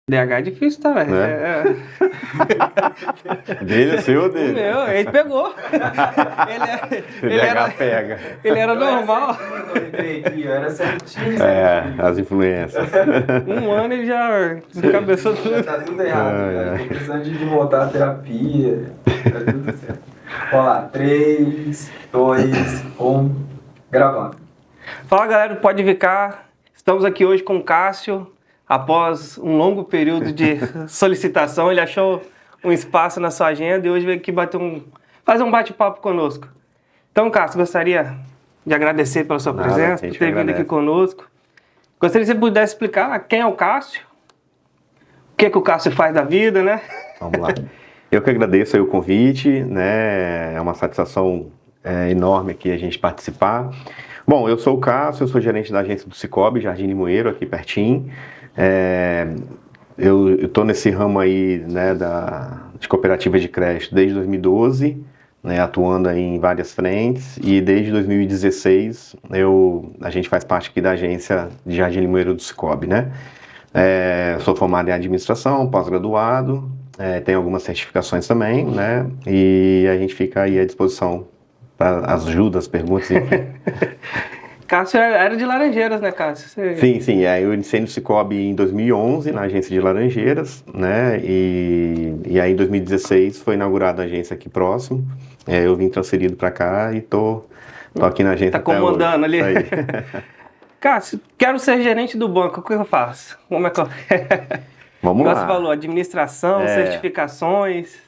DH é difícil, tá, velho? Né? Dele é seu ou dele? Meu, ele pegou. Pega. Ele era normal. Eu era certinho. As influências. Um ano ele já encabeçou tudo. Tá tudo errado. Tô precisando de voltar à terapia. Tá tudo certo. Vamos lá. 3, 2, 1. Gravando. Fala, galera do Pode Ficar. Estamos aqui hoje com o Cássio. Após um longo período de solicitação, ele achou um espaço na sua agenda e hoje veio aqui fazer um bate-papo conosco. Então, Cássio, gostaria de agradecer pela sua presença, por ter vindo aqui conosco. Gostaria que você pudesse explicar quem é o Cássio, o que o Cássio faz da vida, né? Vamos lá. Eu que agradeço aí o convite, né? É uma satisfação enorme aqui a gente participar. Bom, eu sou o Cássio, eu sou gerente da agência do Cicobi, Jardim Limoeiro, aqui pertinho. Eu estou nesse ramo aí, né, de cooperativa de crédito desde 2012, né, atuando aí em várias frentes, e desde 2016 a gente faz parte aqui da agência de Jardim Limoeiro do Cicobi, né? Sou formado em administração, pós-graduado, tenho algumas certificações também, né? E a gente fica aí à disposição para as ajudas, as perguntas, enfim. Cássio era de Laranjeiras, né, Cássio? Sim. Eu iniciei no Cicobi em 2011, na agência de Laranjeiras, né? E aí em 2016 foi inaugurada a agência aqui próximo. Eu vim transferido para cá e tô aqui na agência. Tá comandando ali. Isso aí. Cássio, quero ser gerente do banco, o que eu faço? Como é que eu... Vamos lá. Você falou, administração, certificações...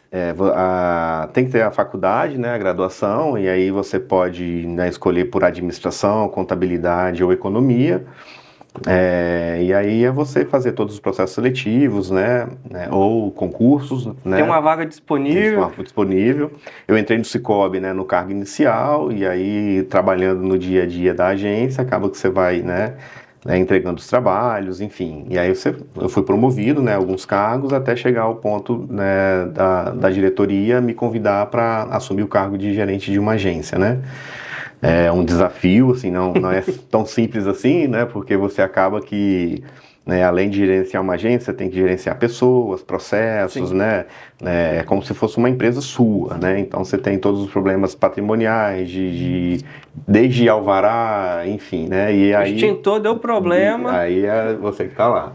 Tem que ter a faculdade, né, a graduação, e aí você pode, né, escolher por administração, contabilidade ou economia, e aí é você fazer todos os processos seletivos, né, ou concursos, né. Tem uma vaga disponível. Eu entrei no Cicobi, né, no cargo inicial, e aí trabalhando no dia a dia da agência, acaba que você vai, né, entregando os trabalhos, enfim. E aí eu fui promovido, né, alguns cargos, até chegar ao ponto, né, da diretoria me convidar para assumir o cargo de gerente de uma agência, né. É um desafio, assim, não é tão simples assim, né, porque você acaba que, né, além de gerenciar uma agência, você tem que gerenciar pessoas, processos, né, é como se fosse uma empresa sua, né, então você tem todos os problemas patrimoniais, desde alvará, enfim, né, e aí... Extintor, deu problema. Aí é você que tá lá.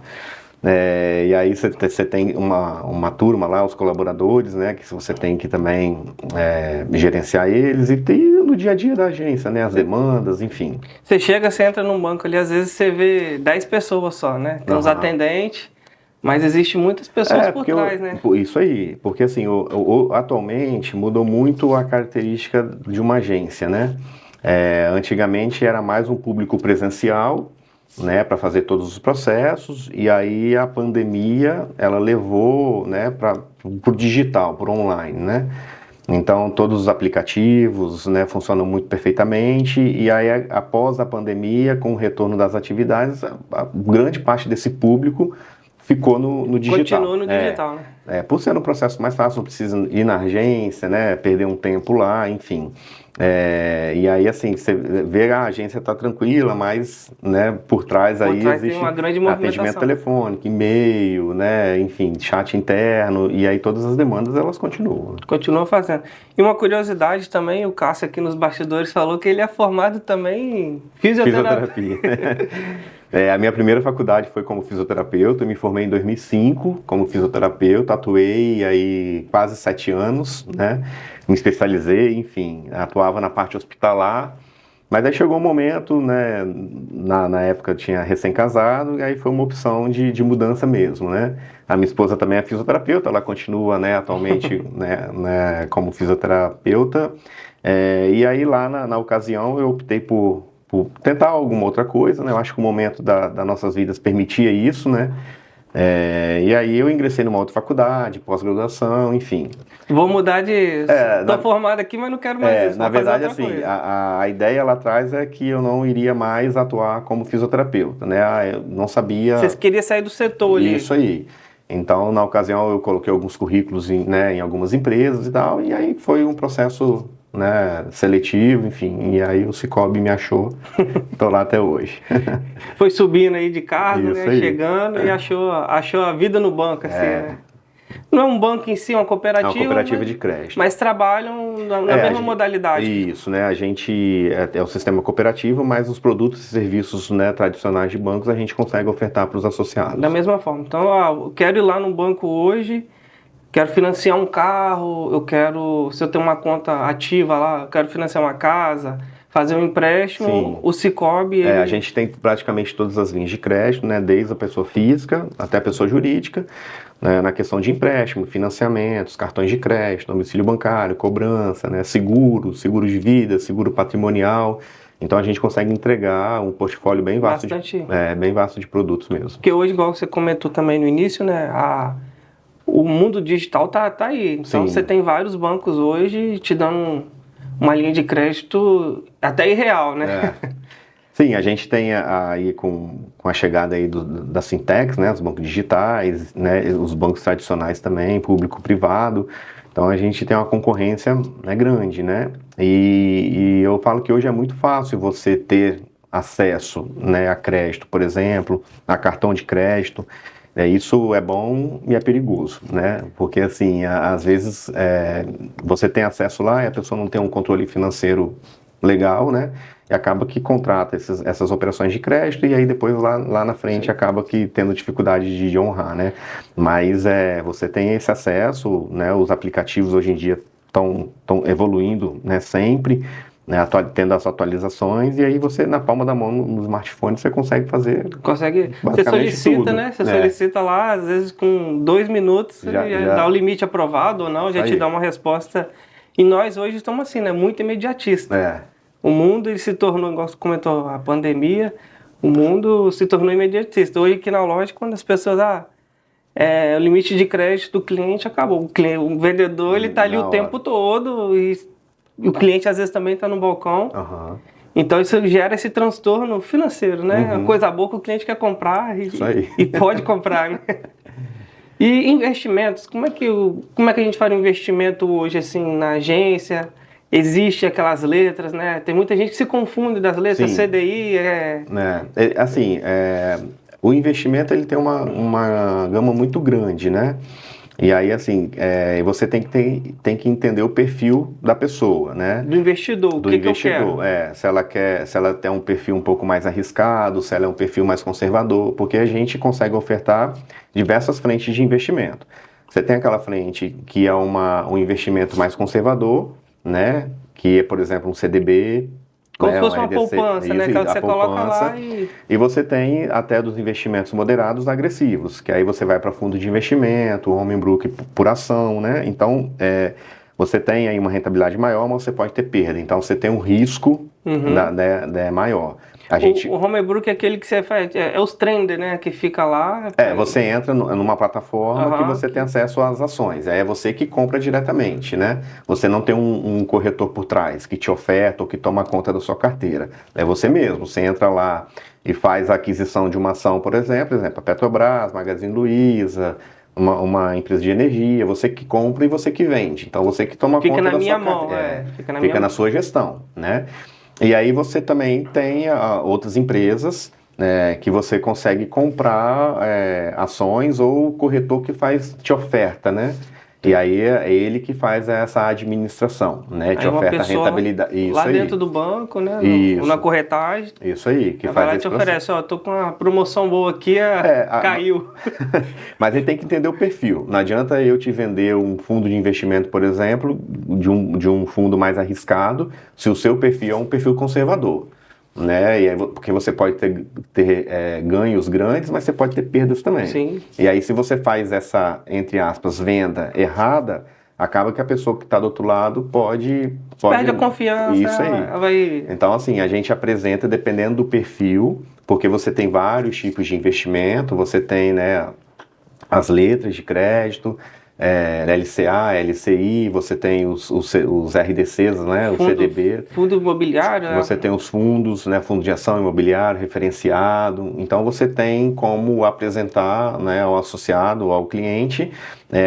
E aí você tem uma turma lá, os colaboradores, né, que você tem que também gerenciar eles e tem no dia a dia da agência, né, as demandas, enfim. Você entra num banco ali, às vezes você vê 10 pessoas só, né, tem uns atendentes, mas existe muitas pessoas por trás, né. Isso aí, porque assim, atualmente mudou muito a característica de uma agência, né. Antigamente era mais um público presencial, né, para fazer todos os processos, e aí a pandemia ela levou, né, para o digital, para o online, né. Então todos os aplicativos, né, funcionam muito perfeitamente, e aí após a pandemia, com o retorno das atividades, a grande parte desse público ficou no digital. Continuou no digital, né? Por ser um processo mais fácil, não precisa ir na agência, né, perder um tempo lá, enfim. E aí, assim, você vê a agência tá tranquila, mas, né, por trás aí existe uma grande movimentação. Atendimento telefônico, e-mail, né, enfim, chat interno, e aí todas as demandas, elas continuam. Continua fazendo. E uma curiosidade também, o Cássio aqui nos bastidores falou que ele é formado também em fisioterapia. A minha primeira faculdade foi como fisioterapeuta, eu me formei em 2005 como fisioterapeuta, atuei aí quase 7 anos, né, me especializei, enfim, atuava na parte hospitalar, mas aí chegou um momento, né, na época eu tinha recém-casado, e aí foi uma opção de mudança mesmo, né. A minha esposa também é fisioterapeuta, ela continua, né, atualmente né, como fisioterapeuta, e aí lá na ocasião eu optei por tentar alguma outra coisa, né? Eu acho que o momento das nossas vidas permitia isso, né? E aí eu ingressei numa outra faculdade, pós-graduação, enfim. Vou mudar de... Tô formado aqui, mas não quero mais isso. Na verdade, assim, a ideia lá atrás é que eu não iria mais atuar como fisioterapeuta, né? Eu não sabia... Vocês queriam sair do setor ali. Isso aí. Então, na ocasião, eu coloquei alguns currículos em algumas empresas e tal, e aí foi um processo né, seletivo, enfim, e aí o Sicoob me achou, tô lá até hoje. Foi subindo aí de cargo, Isso né? aí. Chegando e achou a vida no banco, assim, né? Não é um banco em si, é uma É cooperativa, uma cooperativa de crédito. mas trabalham na mesma modalidade. Isso, né? A gente é o sistema cooperativo, mas os produtos e serviços, né, tradicionais de bancos a gente consegue ofertar para os associados. Da mesma forma. Então, eu quero ir lá no banco hoje, quero financiar um carro, se eu tenho uma conta ativa lá, eu quero financiar uma casa, fazer um empréstimo, Sim. o Sicoob... A gente tem praticamente todas as linhas de crédito, né, desde a pessoa física até a pessoa jurídica, né, na questão de empréstimo, financiamentos, cartões de crédito, domicílio bancário, cobrança, né, seguro de vida, seguro patrimonial. Então a gente consegue entregar um portfólio bem vasto, bem vasto de produtos mesmo. Porque hoje, igual você comentou também no início, né, o mundo digital tá aí. Então você tem vários bancos hoje te dando uma linha de crédito até irreal, né? Sim, a gente tem aí com a chegada aí das fintechs, né, os bancos digitais, né, os bancos tradicionais também, público-privado. Então a gente tem uma concorrência, né, grande, né? E eu falo que hoje é muito fácil você ter acesso, né, a crédito, por exemplo, a cartão de crédito. Isso é bom e é perigoso, né? Porque assim, às vezes você tem acesso lá e a pessoa não tem um controle financeiro legal, né? E acaba que contrata essas operações de crédito e aí depois lá na frente acaba que tendo dificuldade de honrar, né? Mas você tem esse acesso, né? Os aplicativos hoje em dia estão evoluindo, né? Sempre, né? Tendo as atualizações e aí você na palma da mão no smartphone você consegue fazer você solicita, tudo, né? Você solicita lá, às vezes com 2 minutos já dá o limite aprovado ou não, já te dá uma resposta. E nós hoje estamos assim, né? Muito imediatista. O mundo ele se tornou, igual você comentou, a pandemia, o mundo se tornou imediatista. Hoje aqui na loja, quando as pessoas, o limite de crédito do cliente acabou. O vendedor ele está ali o tempo todo e o cliente às vezes também está no balcão. Então isso gera esse transtorno financeiro, né? Uma coisa boa que o cliente quer comprar e pode comprar, né? E investimentos, como é que a gente faz um investimento hoje assim na agência? Existe aquelas letras, né? Tem muita gente que se confunde das letras, Sim. CDI o investimento ele tem uma gama muito grande, né? E aí, assim, você tem que entender o perfil da pessoa, né? Do investidor, que eu quero. Se ela tem um perfil um pouco mais arriscado, se ela é um perfil mais conservador, porque a gente consegue ofertar diversas frentes de investimento. Você tem aquela frente que é um investimento mais conservador, né? Que é, por exemplo, um CDB. Como se fosse uma poupança, né? Que você coloca lá E você tem até dos investimentos moderados agressivos, que aí você vai para fundo de investimento, home broker por ação, né? Então, você tem aí uma rentabilidade maior, mas você pode ter perda. Então, você tem um risco maior. O home broker é aquele que você faz, os trenders, né? Que fica lá. Você entra numa plataforma que você tem acesso às ações. Aí é você que compra diretamente, né? Você não tem um corretor por trás que te oferta ou que toma conta da sua carteira. É você mesmo. Você entra lá e faz a aquisição de uma ação, por exemplo, a Petrobras, Magazine Luiza, uma empresa de energia, você que compra e você que vende. Então você que toma conta da sua carteira. Fica na sua gestão, né? E aí você também tem outras empresas que você consegue comprar ações ou o corretor que te oferta, né? E aí é ele que faz essa administração, né? Te oferta a rentabilidade. Isso lá aí. dentro do banco, né? Na corretagem. Isso aí. Que faz esse processo. Oferece, tô com uma promoção boa aqui, caiu. Mas ele tem que entender o perfil. Não adianta eu te vender um fundo de investimento, por exemplo, de um fundo mais arriscado, se o seu perfil é um perfil conservador. Né? E aí, porque você pode ter ganhos grandes, mas você pode ter perdas também. Sim. E aí se você faz essa, entre aspas, venda errada, acaba que a pessoa que está do outro lado pode perde a confiança. Isso aí. Então assim, a gente apresenta dependendo do perfil, porque você tem vários tipos de investimento, você tem, né, as letras de crédito, LCA, LCI, você tem os RDCs, né, o CDB. Fundo imobiliário. Você tem os fundos, né, fundo de ação imobiliário, referenciado. Então você tem como apresentar, né, ao associado, ao cliente,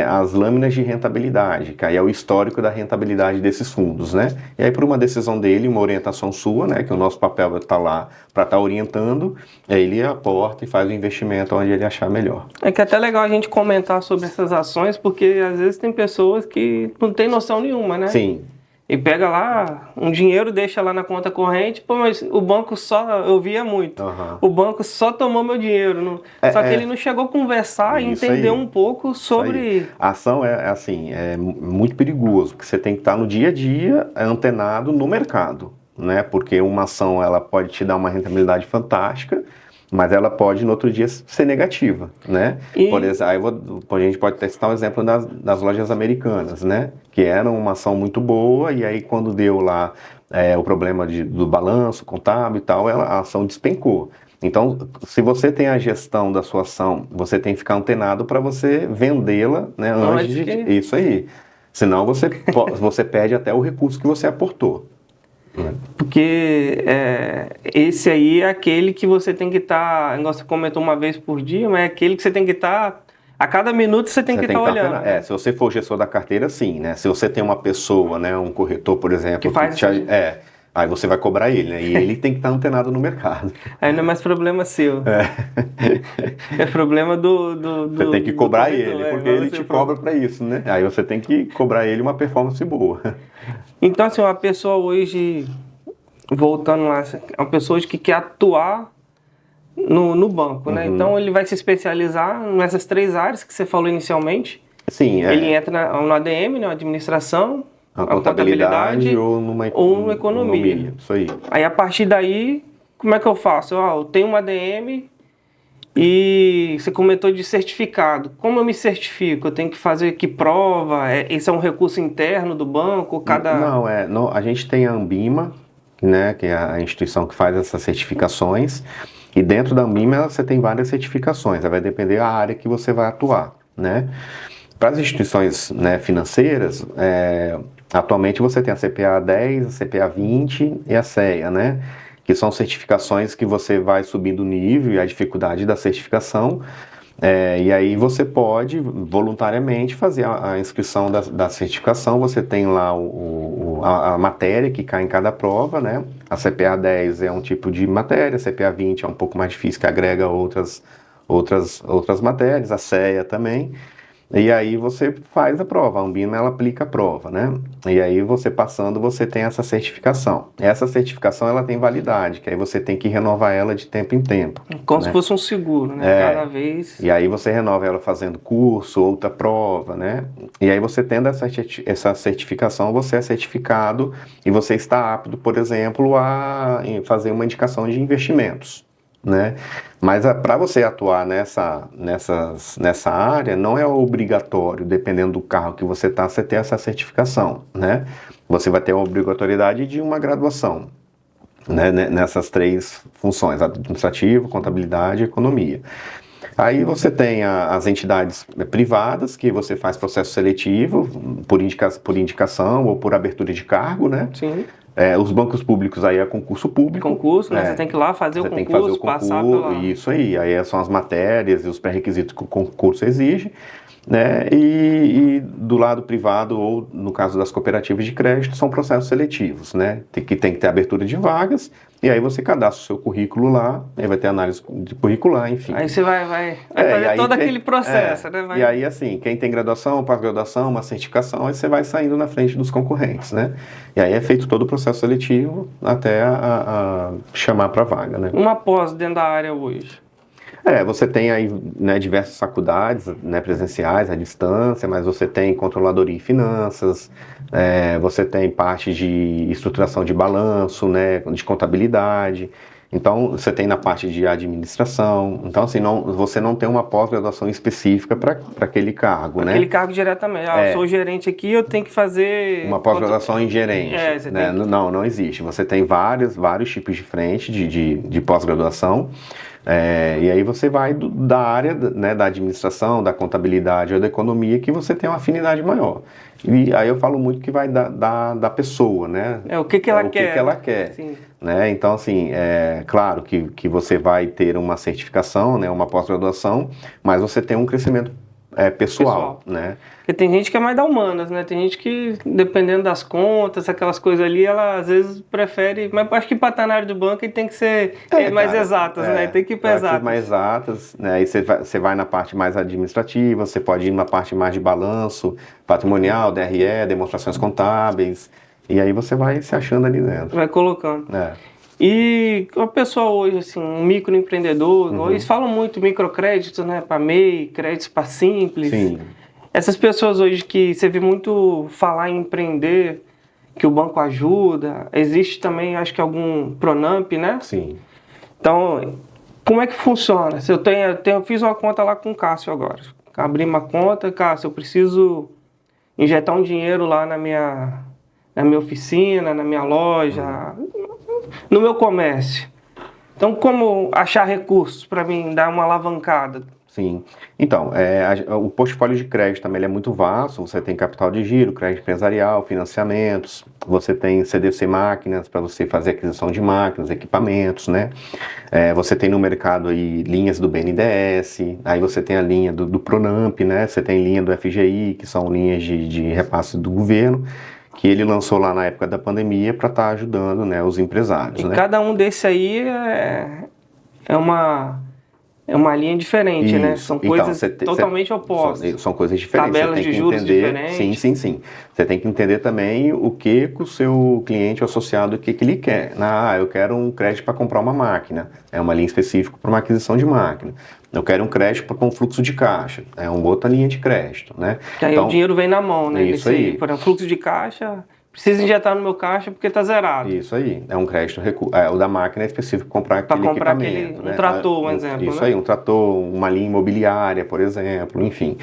as lâminas de rentabilidade, que aí é o histórico da rentabilidade desses fundos, né? E aí por uma decisão dele, uma orientação sua, né, que o nosso papel vai estar lá para estar orientando, ele aporta e faz o investimento onde ele achar melhor. É que é até legal a gente comentar sobre essas ações, porque às vezes tem pessoas que não tem noção nenhuma, né? Sim. E pega lá um dinheiro, deixa lá na conta corrente, pô, mas o banco só, eu via muito, o banco só tomou meu dinheiro, só que ele não chegou a conversar e entender um pouco sobre... A ação é muito perigoso, porque você tem que estar no dia a dia antenado no mercado, né? Porque uma ação ela pode te dar uma rentabilidade fantástica, mas ela pode no outro dia ser negativa, né? Por exemplo, a gente pode citar um exemplo das lojas americanas, né? Que eram uma ação muito boa e aí quando deu lá o problema do balanço contábil e tal, a ação despencou. Então, se você tem a gestão da sua ação, você tem que ficar antenado para você vendê-la, né? Antes de... Isso aí. Senão você perde até o recurso que você aportou. Porque esse aí é aquele que você tem que estar, você comentou uma vez por dia, mas é aquele que você tem que estar, a cada minuto você tem que estar olhando. Se você for gestor da carteira, sim, né? Se você tem uma pessoa, né, um corretor, por exemplo, que faz aí você vai cobrar ele, né? E ele tem que estar antenado no mercado. Aí não é mais problema seu. É problema do Você tem que cobrar ele, porque ele te cobra para isso, né? Aí você tem que cobrar ele uma performance boa. Então, assim, uma pessoa hoje, voltando lá, uma pessoa hoje que quer atuar no banco, né? Então, ele vai se especializar nessas 3 áreas que você falou inicialmente. Sim, Ele entra no ADM, né? Administração, a contabilidade ou numa economia. Isso aí. Aí, a partir daí, como é que eu faço? Eu tenho uma ADM e você comentou de certificado. Como eu me certifico? Eu tenho que fazer que prova? Esse é um recurso interno do banco? Não, a gente tem a Anbima, né, que é a instituição que faz essas certificações, e dentro da Anbima você tem várias certificações, vai depender da área que você vai atuar, né? Para as instituições, né, financeiras, atualmente você tem a CPA 10, a CPA 20 e a CEA, né? Que são certificações que você vai subindo o nível e a dificuldade da certificação, e aí você pode voluntariamente fazer a inscrição da certificação. Você tem lá a matéria que cai em cada prova, né? A CPA 10 é um tipo de matéria, a CPA 20 é um pouco mais difícil, que agrega outras matérias, a CEA também. E aí você faz a prova, a Anbima ela aplica a prova, né? E aí você passando, você tem essa certificação. Essa certificação ela tem validade, que aí você tem que renovar ela de tempo em tempo. Como se fosse um seguro, né? Cada vez. E aí você renova ela fazendo curso, outra prova, né? E aí você tendo essa certificação, você é certificado e você está apto, por exemplo, a fazer uma indicação de investimentos, né? Mas para você atuar nessa área, não é obrigatório, dependendo do carro que você está, você ter essa certificação, né? Você vai ter a obrigatoriedade de uma graduação, né? Nessas 3 funções, administrativo, contabilidade e economia. Aí você tem as entidades privadas, que você faz processo seletivo por indicação ou por abertura de cargo, né? Sim. Os bancos públicos aí é concurso público. Concurso, né? Você tem que ir lá fazer o concurso, passar pela... Isso aí são as matérias e os pré-requisitos que o concurso exige, né? E do lado privado, ou no caso das cooperativas de crédito, são processos seletivos, né? Que tem que ter abertura de vagas, e aí você cadastra o seu currículo lá, aí vai ter análise de curricular, enfim. Aí você vai fazer todo aquele processo, né? E aí, assim, quem tem graduação, pós-graduação, uma certificação, aí você vai saindo na frente dos concorrentes, né? E aí é feito todo o processo seletivo até a chamar para vaga, né? Uma pós dentro da área hoje. Você tem aí, né, diversas faculdades, né, presenciais, à distância, mas você tem controladoria em finanças, você tem parte de estruturação de balanço, né, de contabilidade. Então, você tem na parte de administração. Então, assim, você não tem uma pós-graduação específica para aquele cargo, né? Aquele cargo diretamente. Eu sou gerente aqui, eu tenho que fazer... Uma pós-graduação em gerente. Né? Não existe. Você tem vários tipos diferentes de pós-graduação. E aí você vai da área, né, da administração, da contabilidade ou da economia que você tem uma afinidade maior. E aí eu falo muito que vai da pessoa, né? O que ela quer. O que ela quer. Sim. Né? Então, assim, é claro que você vai ter uma certificação, né, uma pós-graduação, mas você tem um crescimento pessoal, né? Porque tem gente que é mais da humanas, né? Tem gente que, dependendo das contas, aquelas coisas ali, ela às vezes prefere... Mas acho que para estar na área do banco ele tem que ser mais exatas, né? Tem que ir para exatas. Mais exatas, né? Aí você vai na parte mais administrativa, você pode ir na parte mais de balanço patrimonial, DRE, demonstrações contábeis, e aí você vai se achando ali dentro. Vai colocando. E o pessoal hoje, assim, um microempreendedor, eles falam muito microcréditos, né, para MEI, créditos para simples. Sim. Essas pessoas hoje que você vê muito falar em empreender, que o banco ajuda, existe também, acho que algum Pronamp, né? Sim. Então, como é que funciona? Se eu fiz uma conta lá com o Cássio agora, abri uma conta, Cássio, eu preciso injetar um dinheiro lá na minha oficina, na minha loja, no meu comércio. Então, como achar recursos para mim dar uma alavancada? Sim. Então, o portfólio de crédito também ele é muito vasto. Você tem capital de giro, crédito empresarial, financiamentos. Você tem CDC máquinas para você fazer aquisição de máquinas, equipamentos, né? Você tem no mercado aí linhas do BNDES. Aí você tem a linha do Pronamp, né? Você tem linha do FGI, que são linhas de repasse do governo, que ele lançou lá na época da pandemia para estar ajudando, né, os empresários. E né? cada um desse aí é uma linha diferente, Isso. né? São coisas totalmente opostas. São coisas diferentes. Tabelas de juros diferentes. Sim. Você tem que entender também o que o seu cliente associado, o que ele quer. Eu quero um crédito para comprar uma máquina. É uma linha específica para uma aquisição de máquina. Eu quero um crédito para um fluxo de caixa. É uma outra linha de crédito, né? Que aí o dinheiro vem na mão, né? Isso aí. Por exemplo, fluxo de caixa, preciso injetar no meu caixa porque está zerado. Isso aí. É um crédito, o da máquina é específico para comprar aquele equipamento. Um trator, um exemplo. Isso né? aí, um trator, uma linha imobiliária, por exemplo, enfim.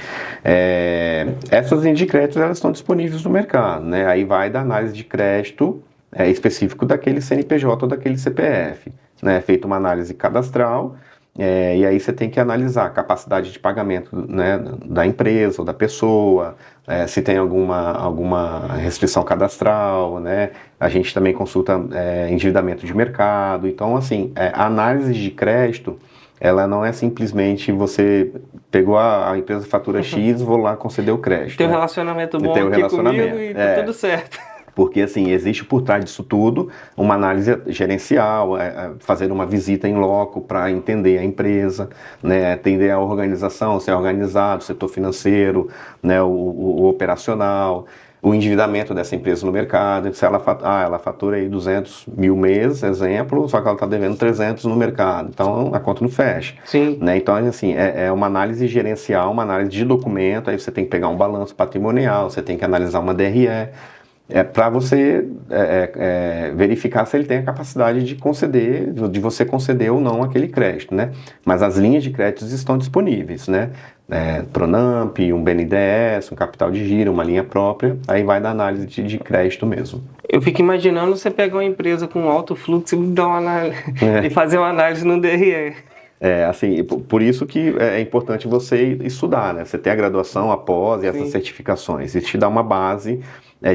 Essas linhas de crédito, elas estão disponíveis no mercado, né? Aí vai da análise de crédito específico daquele CNPJ ou daquele CPF, né? Feita uma análise cadastral. E aí você tem que analisar a capacidade de pagamento, né, da empresa ou da pessoa, se tem alguma restrição cadastral, né? A gente também consulta endividamento de mercado. Então, assim, a análise de crédito, ela não é simplesmente você pegou a empresa fatura X, vou lá conceder o crédito. Tem um relacionamento bom aqui comigo e tá tudo certo. Porque, assim, existe por trás disso tudo uma análise gerencial, fazer uma visita em loco para entender a empresa, né, entender a organização, se é organizado, o setor financeiro, né, o operacional, o endividamento dessa empresa no mercado. Se ela fatura aí 200 mil mês, exemplo, só que ela está devendo 300 no mercado. Então, a conta não fecha. Sim. Né? Então, assim, é uma análise gerencial, uma análise de documento, aí você tem que pegar um balanço patrimonial, você tem que analisar uma DRE, para você verificar se ele tem a capacidade de você conceder ou não aquele crédito, né? Mas as linhas de créditos estão disponíveis, né? Pronamp, um BNDES, um capital de giro, uma linha própria, aí vai da análise de crédito mesmo. Eu fico imaginando você pegar uma empresa com alto fluxo e fazer uma análise no DRE. Assim, por isso que é importante você estudar, né? Você ter a graduação após e essas certificações. Isso te dá uma base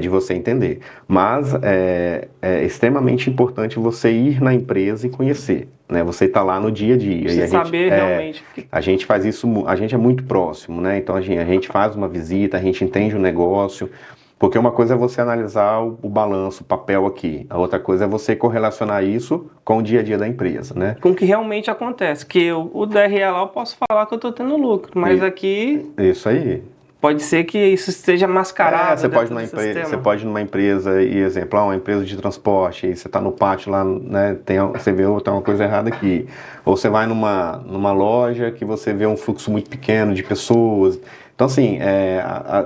de você entender. Mas é extremamente importante você ir na empresa e conhecer, né? Você está lá no dia a dia. Você saber realmente. A gente faz isso, a gente é muito próximo, né? Então a gente faz uma visita, a gente entende o negócio. Porque uma coisa é você analisar o balanço, o papel aqui. A outra coisa é você correlacionar isso com o dia a dia da empresa, né? Com o que realmente acontece. Que o DRE lá eu posso falar que eu estou tendo lucro, mas aqui... Isso aí. Pode ser que isso esteja mascarado. Você pode ir numa empresa, e exemplo, uma empresa de transporte, e você está no pátio lá, né, você vê tem uma coisa errada aqui. Ou você vai numa loja que você vê um fluxo muito pequeno de pessoas. Então, assim,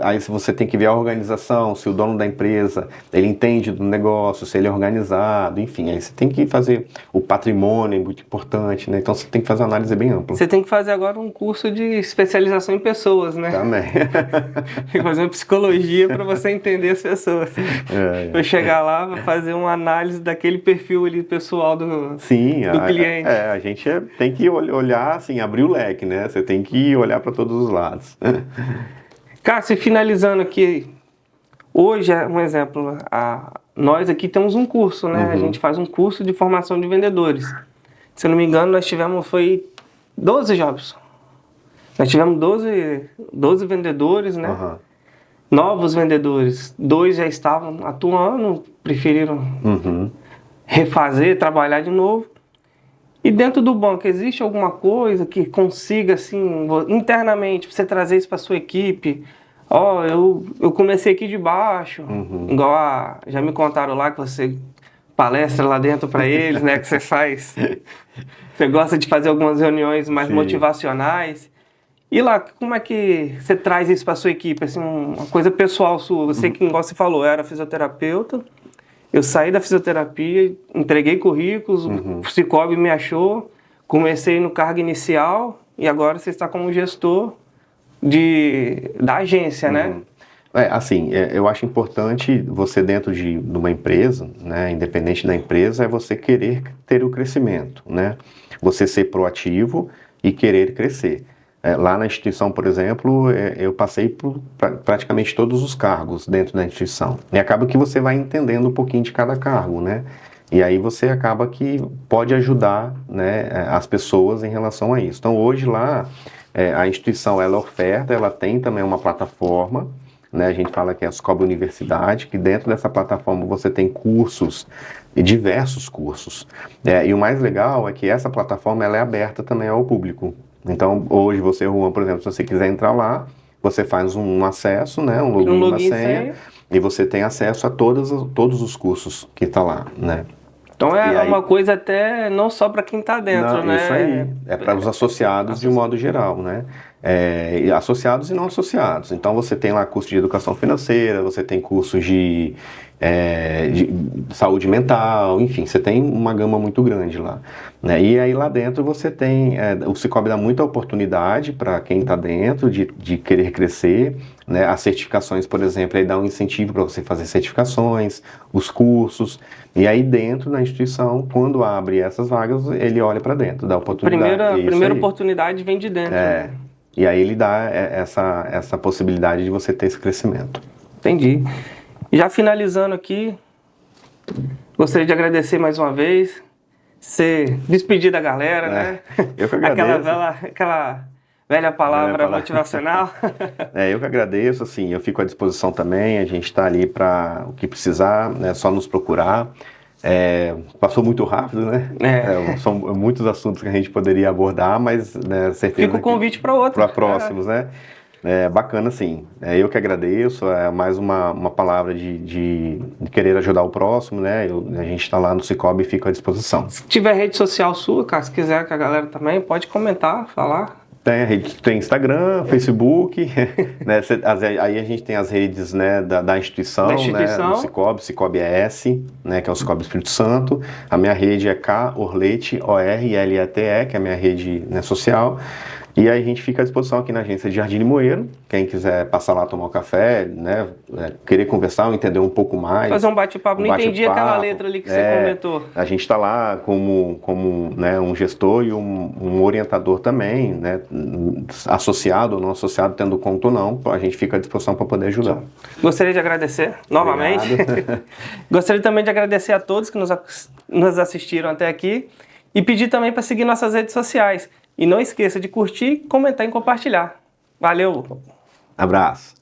aí você tem que ver a organização, se o dono da empresa, ele entende do negócio, se ele é organizado, enfim, aí você tem que fazer o patrimônio, é muito importante, né? Então, você tem que fazer uma análise bem ampla. Você tem que fazer agora um curso de especialização em pessoas, né? Também. Tem que fazer uma psicologia para você entender as pessoas. Para chegar lá, para fazer uma análise daquele perfil ali pessoal do cliente. A gente tem que olhar, assim, abrir o leque, né? Você tem que olhar para todos os lados. Cássio, finalizando aqui, hoje, um exemplo, nós aqui temos um curso, né? A gente faz um curso de formação de vendedores. Se eu não me engano, nós tivemos, 12 jobs. Nós tivemos 12 vendedores, né? Novos vendedores. 2 já estavam atuando, preferiram refazer, trabalhar de novo. E dentro do banco, existe alguma coisa que consiga, assim, internamente, para você trazer isso para sua equipe? Eu comecei aqui de baixo, igual já me contaram lá que você palestra lá dentro para eles, né? Que você faz. Você gosta de fazer algumas reuniões mais motivacionais. E lá, como é que você traz isso para sua equipe? Assim, uma coisa pessoal sua. Você que, igual você falou, era fisioterapeuta. Eu saí da fisioterapia, entreguei currículos, o Cicobi me achou, comecei no cargo inicial e agora você está como gestor da agência, né? Eu acho importante você dentro de uma empresa, né, independente da empresa, é você querer ter o crescimento, né? Você ser proativo e querer crescer. Lá na instituição, por exemplo, eu passei por praticamente todos os cargos dentro da instituição. E acaba que você vai entendendo um pouquinho de cada cargo, né? E aí você acaba que pode ajudar, né, as pessoas em relação a isso. Então hoje lá, a instituição ela oferta, ela tem também uma plataforma, né? A gente fala que é a Cicobi Universidade, que dentro dessa plataforma você tem cursos, diversos cursos. E o mais legal é que essa plataforma ela é aberta também ao público. Então, hoje você, Juan, por exemplo, se você quiser entrar lá, você faz um acesso, né, um login e uma senha, e você tem acesso a todos os cursos que está lá, né? Então uma coisa até não só para quem está dentro, né? Isso aí, é para os associados de um modo geral, né? Associados e não associados. Então você tem lá curso de educação financeira, você tem cursos de saúde mental, enfim, você tem uma gama muito grande lá, né? E aí lá dentro você tem, o Cicobi dá muita oportunidade para quem está dentro de querer crescer, né? As certificações, por exemplo, aí dá um incentivo para você fazer certificações, os cursos, e aí dentro da instituição, quando abre essas vagas, ele olha para dentro, dá oportunidade. Primeira oportunidade vem de dentro. Né? E aí ele dá essa possibilidade de você ter esse crescimento. Entendi. Já finalizando aqui, gostaria de agradecer mais uma vez, despedir da galera, né? Eu que agradeço. Aquela velha palavra motivacional. Eu que agradeço, assim, eu fico à disposição também, a gente está ali para o que precisar, é só nos procurar. Passou muito rápido, né? São muitos assuntos que a gente poderia abordar, mas certeza fica o convite para outro. Para próximos, né? Bacana, sim. Eu que agradeço, mais uma palavra de querer ajudar o próximo, né? A gente está lá no Cicobi e fica à disposição. Se tiver rede social sua, cara, se quiser que a galera também, pode comentar, falar. Tem Instagram, Facebook, né? Aí a gente tem as redes, né, da instituição, né, do Cicobi S, né, que é o Cicobi Espírito Santo. A minha rede é Orlete, ORLETE, que é a minha rede, né, social. E aí a gente fica à disposição aqui na agência de Jardim Limoeiro. Quem quiser passar lá tomar um café, né, querer conversar ou entender um pouco mais. Fazer um bate-papo. Não entendi aquela letra ali que você comentou. A gente está lá como né, um gestor e um orientador também, né, associado ou não associado, tendo conta ou não, a gente fica à disposição para poder ajudar. Gostaria de agradecer novamente. Gostaria também de agradecer a todos que nos assistiram até aqui e pedir também para seguir nossas redes sociais. E não esqueça de curtir, comentar e compartilhar. Valeu! Abraço!